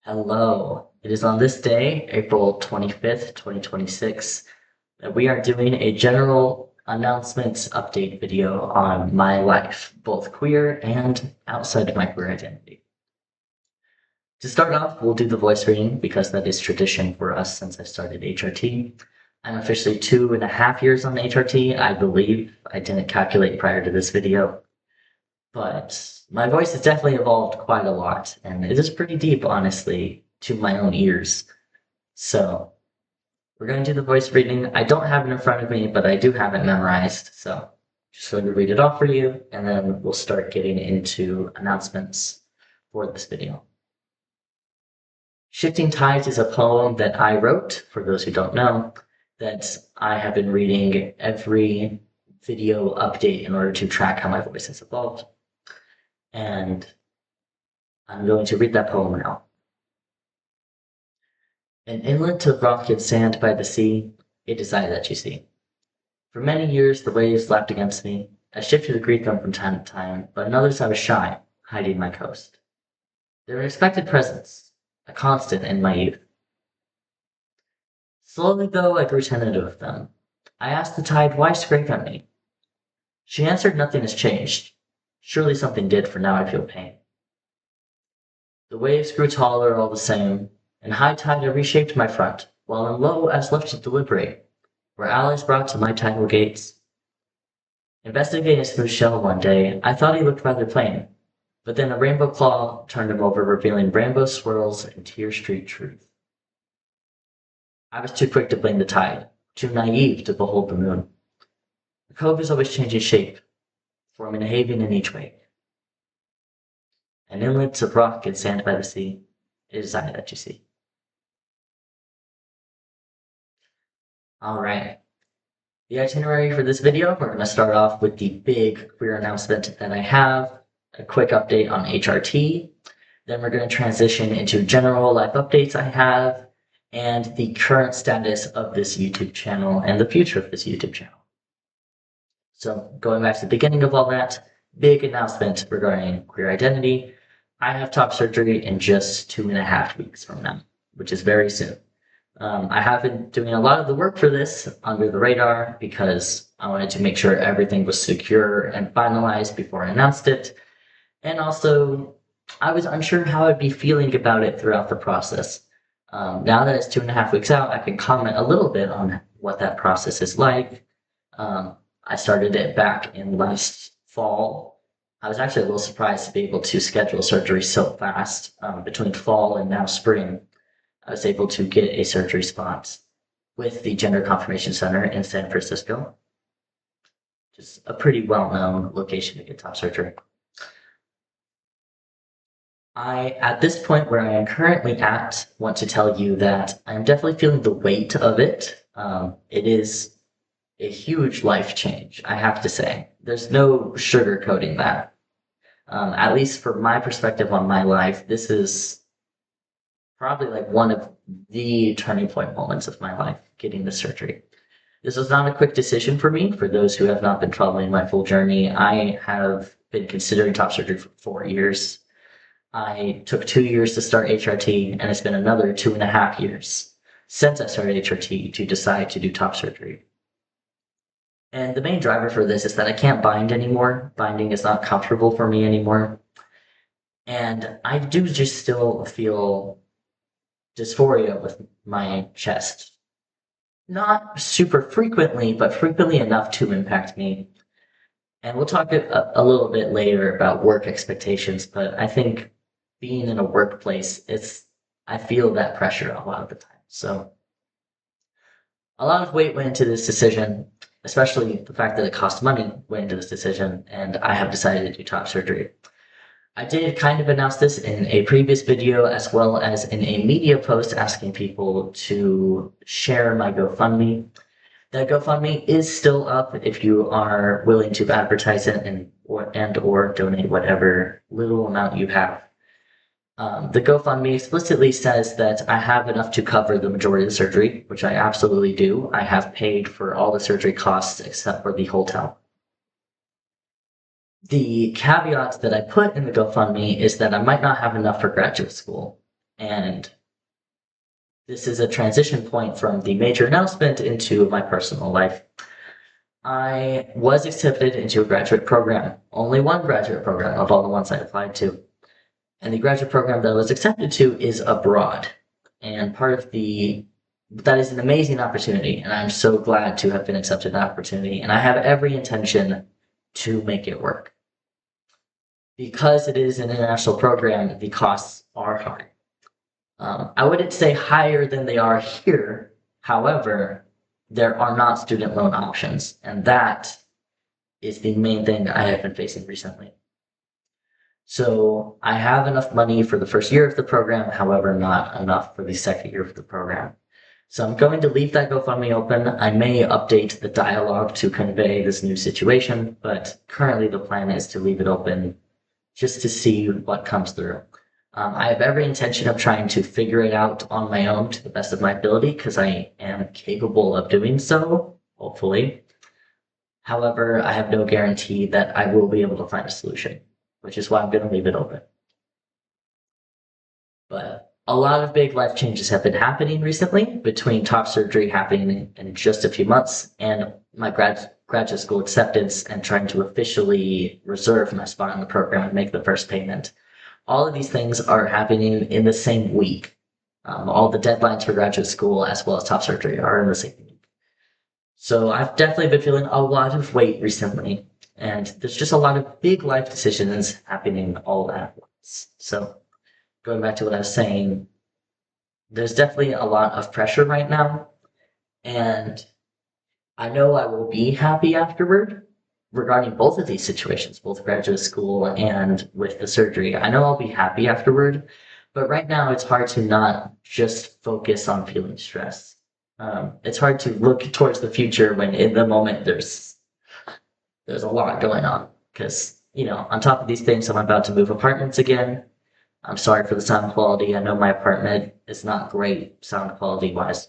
Hello. It is on this day, April 25th, 2026, that we are doing a general announcements update video on my life, both queer and outside of my queer identity. To start off, we'll do the voice reading because that is tradition for us since I started HRT. I'm officially 2.5 years on HRT, I believe. I didn't calculate prior to this video. But my voice has definitely evolved quite a lot, and it is pretty deep, honestly, to my own ears. So, we're going to do the voice reading. I don't have it in front of me, but I do have it memorized, so just going to read it off for you, and then we'll start getting into announcements for this video. Shifting Tides is a poem that I wrote, for those who don't know, that I have been reading every video update in order to track how my voice has evolved. And I'm going to read that poem now. An inlet of rock and sand by the sea, it is I that you see. For many years the waves lapped against me. I shifted to greet them from time to time, but in others I was shy, hiding my coast. They're an expected presence, a constant in my youth. Slowly, though, I grew tentative of them. I asked the tide why scrape at me. She answered nothing has changed. Surely something did, for now I feel pain. The waves grew taller all the same. In high tide I reshaped my front, while in low I was left to deliberate, were allies brought to my tidal gates. Investigating a smooth shell one day, I thought he looked rather plain, but then a rainbow claw turned him over, revealing rainbow swirls and tear streaked truth. I was too quick to blame the tide, too naive to behold the moon. The cove is always changing shape, forming a haven in each wake. An inlet of rock and sand by the sea, it is I that you see. Alright. The itinerary for this video, we're going to start off with the big queer announcement that I have, a quick update on HRT, then we're going to transition into general life updates I have, and the current status of this YouTube channel and the future of this YouTube channel. So going back to the beginning of all that, big announcement regarding queer identity. I have top surgery in just 2.5 weeks from now, which is very soon. I have been doing a lot of the work for this under the radar because I wanted to make sure everything was secure and finalized before I announced it. And also, I was unsure how I'd be feeling about it throughout the process. Now that it's 2.5 weeks out, I can comment a little bit on what that process is like. I started it back in last fall. I was actually a little surprised to be able to schedule surgery so fast. Between fall and now spring, I was able to get a surgery spot with the Gender Confirmation Center in San Francisco. Just a pretty well-known location to get top surgery. At this point where I am currently at, want to tell you that I'm definitely feeling the weight of it. It is a huge life change, I have to say. There's no sugarcoating that. At least from my perspective on my life, this is probably like one of the turning point moments of my life, getting the surgery. This was not a quick decision for me. For those who have not been following my full journey, I have been considering top surgery for 4 years. I took 2 years to start HRT, and it's been another 2.5 years since I started HRT to decide to do top surgery. And the main driver for this is that I can't bind anymore. Binding is not comfortable for me anymore. And I do just still feel dysphoria with my chest. Not super frequently, but frequently enough to impact me. And we'll talk a little bit later about work expectations, but I think being in a workplace, I feel that pressure a lot of the time. So a lot of weight went into this decision, especially the fact that it cost money went into this decision, and I have decided to do top surgery. I did kind of announce this in a previous video as well as in a media post asking people to share my GoFundMe. That GoFundMe is still up if you are willing to advertise it and or donate whatever little amount you have. The GoFundMe explicitly says that I have enough to cover the majority of the surgery, which I absolutely do. I have paid for all the surgery costs except for the hotel. The caveat that I put in the GoFundMe is that I might not have enough for graduate school. And this is a transition point from the major announcement into my personal life. I was accepted into a graduate program, only one graduate program of all the ones I applied to. And the graduate program that I was accepted to is abroad. And that is an amazing opportunity. And I'm so glad to have been accepted that opportunity. And I have every intention to make it work. Because it is an international program, the costs are high. I wouldn't say higher than they are here. However, there are not student loan options, and that is the main thing I have been facing recently. So I have enough money for the first year of the program, however, not enough for the second year of the program. So I'm going to leave that GoFundMe open. I may update the dialogue to convey this new situation, but currently the plan is to leave it open just to see what comes through. I have every intention of trying to figure it out on my own to the best of my ability because I am capable of doing so, hopefully. However, I have no guarantee that I will be able to find a solution, which is why I'm going to leave it open. But a lot of big life changes have been happening recently between top surgery happening in just a few months and my graduate school acceptance and trying to officially reserve my spot in the program and make the first payment. All of these things are happening in the same week. All the deadlines for graduate school as well as top surgery are in the same week. So I've definitely been feeling a lot of weight recently, and there's just a lot of big life decisions happening all at once. So going back to what I was saying, there's definitely a lot of pressure right now, and I know I will be happy afterward, regarding both of these situations, both graduate school and with the surgery. I know I'll be happy afterward, but right now it's hard to not just focus on feeling stress. It's hard to look towards the future when in the moment there's a lot going on. Because, on top of these things, I'm about to move apartments again. I'm sorry for the sound quality. I know my apartment is not great sound quality wise.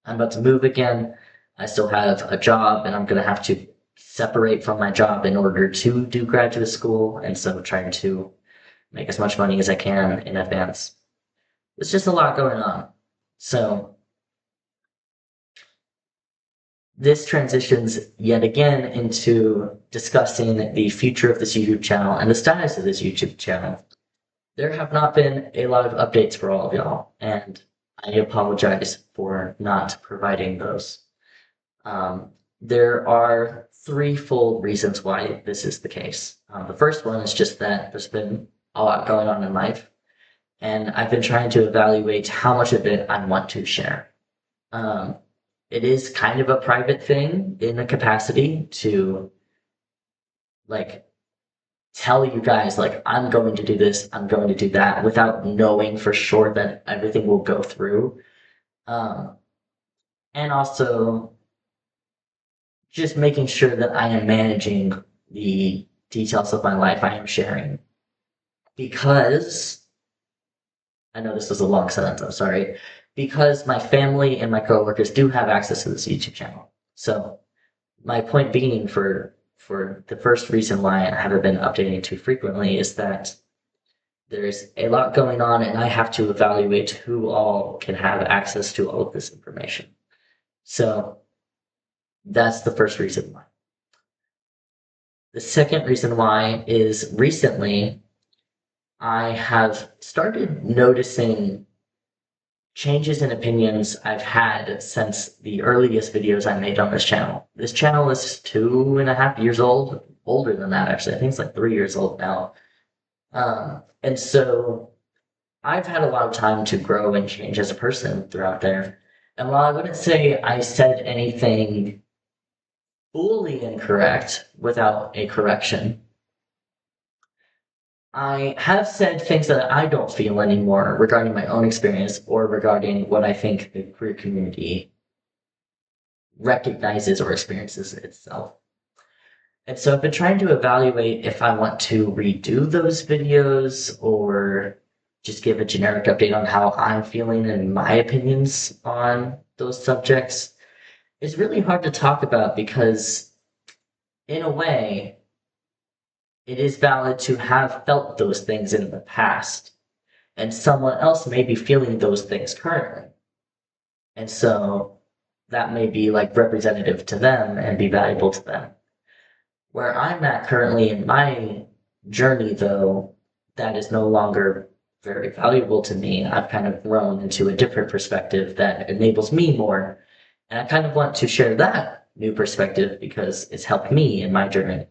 I'm about to move again. I still have a job and I'm going to have to separate from my job in order to do graduate school, and so trying to make as much money as I can in advance. There's just a lot going on. So this transitions yet again into discussing the future of this YouTube channel and the status of this YouTube channel. There have not been a lot of updates for all of y'all, and I apologize for not providing those. There are threefold reasons why this is the case. The first one is just that there's been a lot going on in life, and I've been trying to evaluate how much of it I want to share. It is kind of a private thing in a capacity to, tell you guys, I'm going to do this, I'm going to do that, without knowing for sure that everything will go through. And also, just making sure that I am managing the details of my life I am sharing. Because, I know this was a long sentence, I'm sorry, because my family and my coworkers do have access to this YouTube channel. So my point being for the first reason why I haven't been updating too frequently is that there's a lot going on and I have to evaluate who all can have access to all of this information. So that's the first reason why. The second reason why is recently I have started noticing changes in opinions I've had since the earliest videos I made on this channel. This channel is 2.5 years old, older than that actually. I think it's 3 years old now. And so I've had a lot of time to grow and change as a person throughout there. And while I wouldn't say I said anything fully incorrect without a correction, I have said things that I don't feel anymore regarding my own experience or regarding what I think the queer community recognizes or experiences itself. And so I've been trying to evaluate if I want to redo those videos or just give a generic update on how I'm feeling and my opinions on those subjects. It's really hard to talk about because, in a way, it is valid to have felt those things in the past. and someone else may be feeling those things currently. And so that may be like representative to them and be valuable to them. Where I'm at currently in my journey, though, that is no longer very valuable to me. I've kind of grown into a different perspective that enables me more. And I kind of want to share that new perspective because it's helped me in my journey.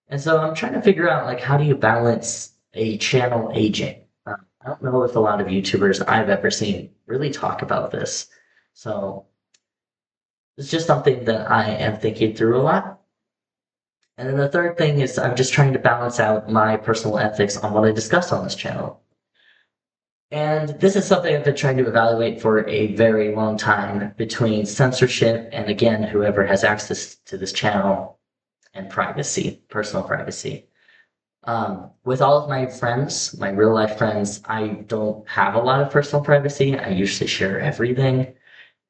And so I'm trying to figure out like how do you balance a channel aging? I don't know if a lot of YouTubers I've ever seen really talk about this. So it's just something that I am thinking through a lot. And then the third thing is I'm just trying to balance out my personal ethics on what I discuss on this channel. And this is something I've been trying to evaluate for a very long time between censorship and, again, whoever has access to this channel and privacy, personal privacy. With all of my friends, my real life friends, I don't have a lot of personal privacy. I usually share everything.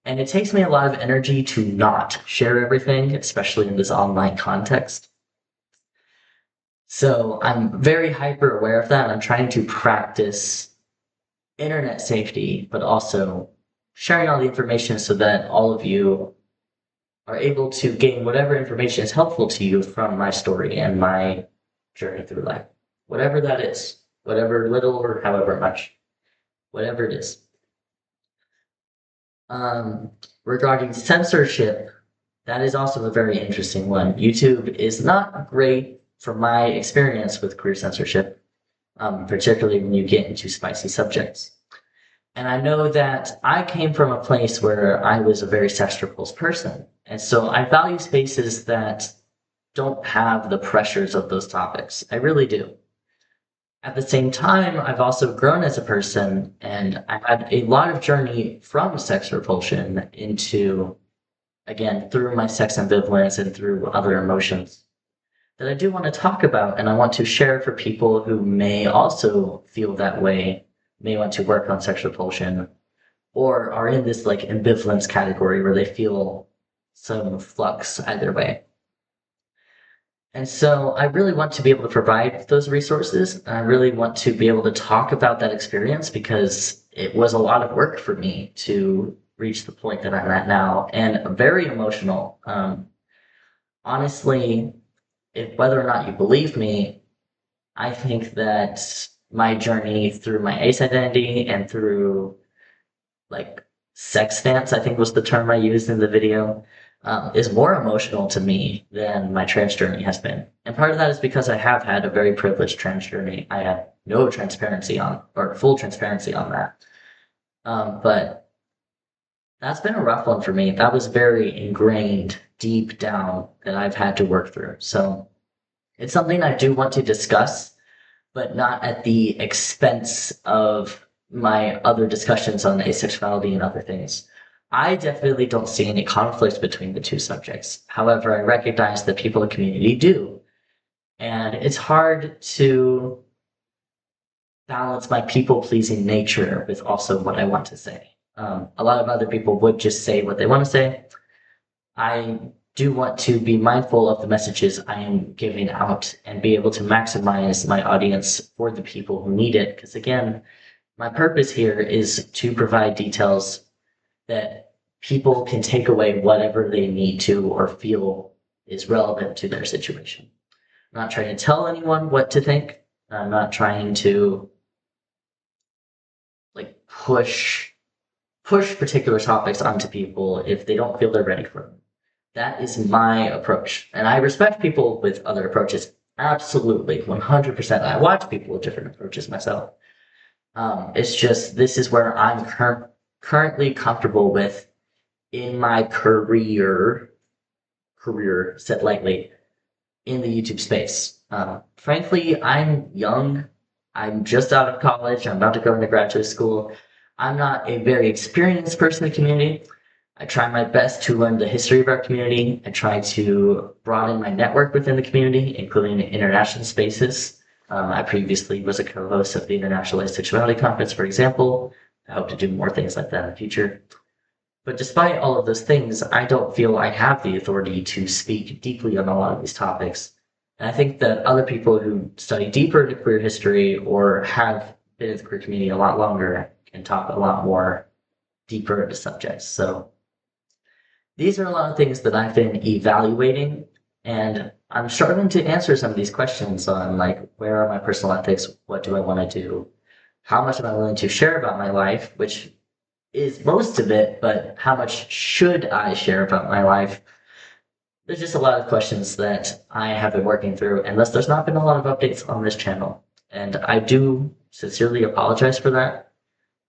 And it takes me a lot of energy to not share everything, especially in this online context. So I'm very hyper aware of that. I'm trying to practice internet safety, but also sharing all the information so that all of you are able to gain whatever information is helpful to you from my story and my journey through life. Whatever that is, whatever little or however much, whatever it is. Regarding censorship, that is also a very interesting one. YouTube is not great from my experience with queer censorship, particularly when you get into spicy subjects. And I know that I came from a place where I was a very sex repulsed person. And so I value spaces that don't have the pressures of those topics. I really do. At the same time, I've also grown as a person, and I've had a lot of journey from sex repulsion into, again, through my sex ambivalence and through other emotions that I do want to talk about, and I want to share for people who may also feel that way, may want to work on sex repulsion, or are in this like ambivalence category where they feel some flux either way. And so I really want to be able to provide those resources. And I really want to be able to talk about that experience because it was a lot of work for me to reach the point that I'm at now and very emotional. Honestly, whether or not you believe me, I think that my journey through my ace identity and through like sex stance, I think was the term I used in the video, is more emotional to me than my trans journey has been. And part of that is because I have had a very privileged trans journey. I have no transparency on, or full transparency on that. But that's been a rough one for me. That was very ingrained deep down that I've had to work through. So it's something I do want to discuss, but not at the expense of my other discussions on asexuality and other things. I definitely don't see any conflict between the two subjects. However, I recognize that people in the community do. And it's hard to balance my people-pleasing nature with also what I want to say. A lot of other people would just say what they want to say. I do want to be mindful of the messages I am giving out and be able to maximize my audience for the people who need it. Because again, my purpose here is to provide details that people can take away whatever they need to or feel is relevant to their situation. I'm not trying to tell anyone what to think. I'm not trying to like push particular topics onto people if they don't feel they're ready for them. That is my approach. And I respect people with other approaches. Absolutely, 100%. I watch people with different approaches myself. It's just, this is where I'm currently comfortable with in my career said lightly, in the YouTube space. Frankly, I'm young. I'm just out of college. I'm about to go into graduate school. I'm not a very experienced person in the community. I try my best to learn the history of our community. I try to broaden my network within the community, including international spaces. I previously was a co-host of the International Asexuality Conference, for example. I hope to do more things like that in the future. But despite all of those things, I don't feel I have the authority to speak deeply on a lot of these topics. And I think that other people who study deeper into queer history or have been in the queer community a lot longer, can talk a lot more deeper into subjects. So these are a lot of things that I've been evaluating, and I'm struggling to answer some of these questions on like, where are my personal ethics? What do I want to do? How much am I willing to share about my life, which is most of it, but how much should I share about my life? There's just a lot of questions that I have been working through, and thus there's not been a lot of updates on this channel. And I do sincerely apologize for that.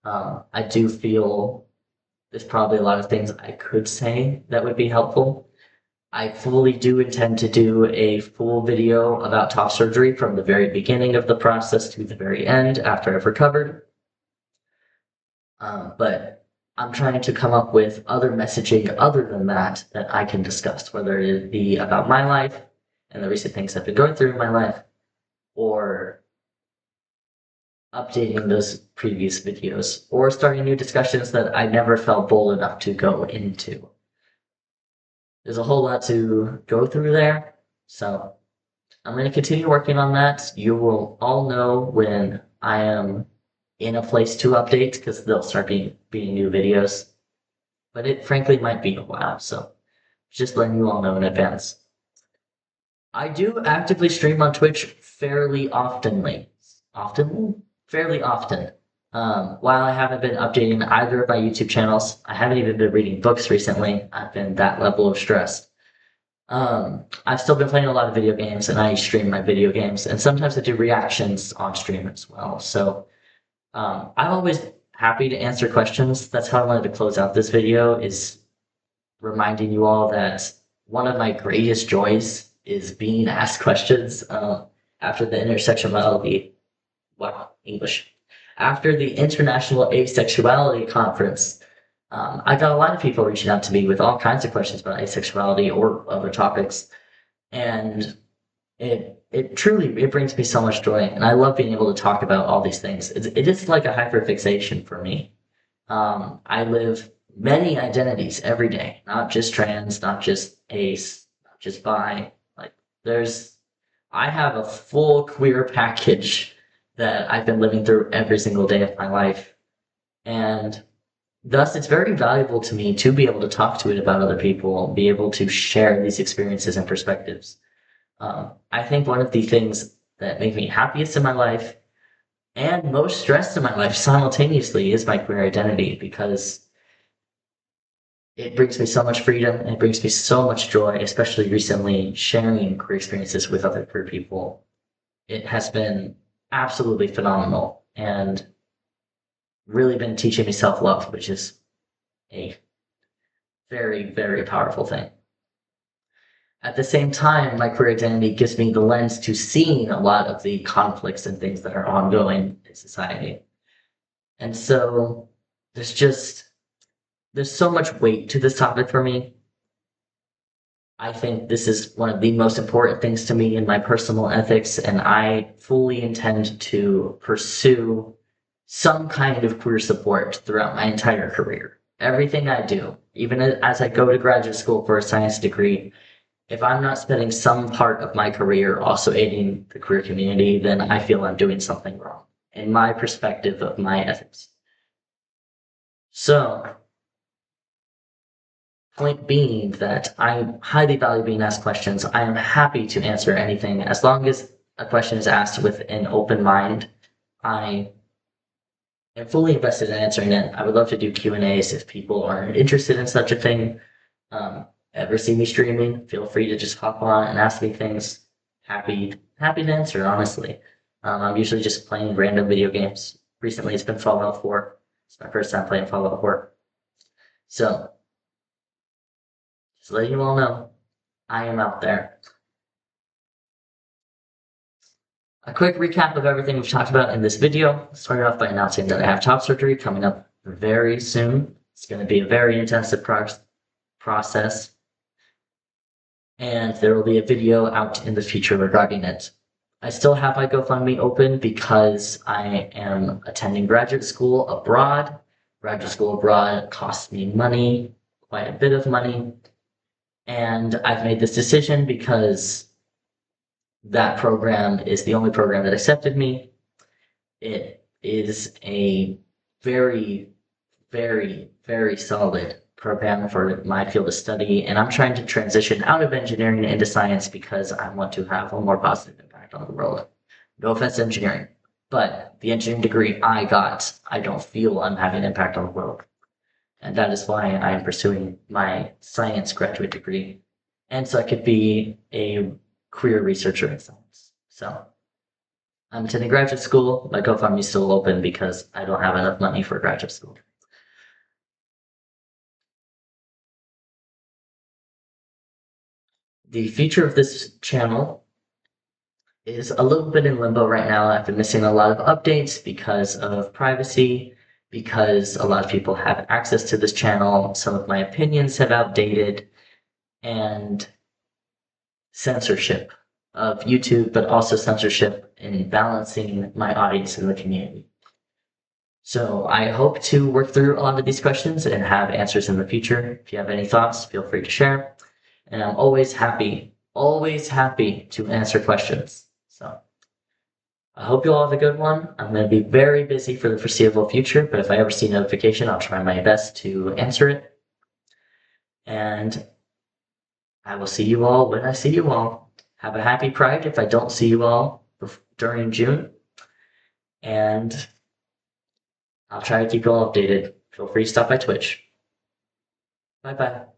I do feel there's probably a lot of things I could say that would be helpful. I fully do intend to do a full video about top surgery from the very beginning of the process to the very end after I've recovered. But I'm trying to come up with other messaging other than that that I can discuss, whether it be about my life and the recent things I've been going through in my life, or updating those previous videos, or starting new discussions that I never felt bold enough to go into. There's a whole lot to go through there, so I'm going to continue working on that. You will all know when I am in a place to update, because they'll start being new videos. But it frankly might be a while, so just letting you all know in advance. I do actively stream on Twitch fairly oftenly. Fairly often. While I haven't been updating either of my YouTube channels, I haven't even been reading books recently. I've been that level of stressed. I've still been playing a lot of video games, and I stream my video games, and sometimes I do reactions on stream as well. So I'm always happy to answer questions. That's how I wanted to close out this video, is reminding you all that one of my greatest joys is being asked questions. After the intersectionality, wow, English. After the International Asexuality Conference, I got a lot of people reaching out to me with all kinds of questions about asexuality or other topics, and it truly brings me so much joy, and I love being able to talk about all these things. It is like a hyperfixation for me. I live many identities every day, not just trans, not just ace, not just bi. Like I have a full queer package that I've been living through every single day of my life, and thus it's very valuable to me to be able to talk to it about other people, be able to share these experiences and perspectives. I think one of the things that make me happiest in my life and most stressed in my life simultaneously is my queer identity, because it brings me so much freedom and it brings me so much joy, especially recently sharing queer experiences with other queer people. It has been absolutely phenomenal and really been teaching me self-love, which is a very, very powerful thing. At the same time, my queer identity gives me the lens to seeing a lot of the conflicts and things that are ongoing in society. And so there's so much weight to this topic for me. I think this is one of the most important things to me in my personal ethics, and I fully intend to pursue some kind of queer support throughout my entire career. Everything I do, even as I go to graduate school for a science degree, if I'm not spending some part of my career also aiding the queer community, then I feel I'm doing something wrong in my perspective of my ethics. So, point being that I highly value being asked questions. I am happy to answer anything as long as a question is asked with an open mind. I am fully invested in answering it. I would love to do Q&As if people are interested in such a thing. Ever see me streaming, feel free to just hop on and ask me things. Happy to answer, honestly. I'm usually just playing random video games. Recently it's been Fallout 4. It's my first time playing Fallout 4. So, just letting you all know, I am out there. A quick recap of everything we've talked about in this video. Started off by announcing that I have top surgery coming up very soon. It's going to be a very intensive process, and there will be a video out in the future regarding it. I still have my GoFundMe open because I am attending graduate school abroad. Graduate school abroad costs me money, quite a bit of money, and I've made this decision because that program is the only program that accepted me. It is a very, very, very solid program for my field of study, and I'm trying to transition out of engineering into science because I want to have a more positive impact on the world. No offense to engineering, but the engineering degree I got, I don't feel I'm having an impact on the world. And that is why I am pursuing my science graduate degree. And so I could be a career researcher in science. So I'm attending graduate school. My GoFundMe is still open because I don't have enough money for graduate school. The future of this channel is a little bit in limbo right now. I've been missing a lot of updates because of privacy, because a lot of people have access to this channel. Some of my opinions have outdated, and censorship of YouTube, but also censorship in balancing my audience in the community. So I hope to work through a lot of these questions and have answers in the future. If you have any thoughts, feel free to share. And I'm always happy to answer questions. So I hope you all have a good one. I'm going to be very busy for the foreseeable future, but if I ever see a notification, I'll try my best to answer it. And I will see you all when I see you all. Have a happy Pride if I don't see you all during June. And I'll try to keep you all updated. Feel free to stop by Twitch. Bye bye.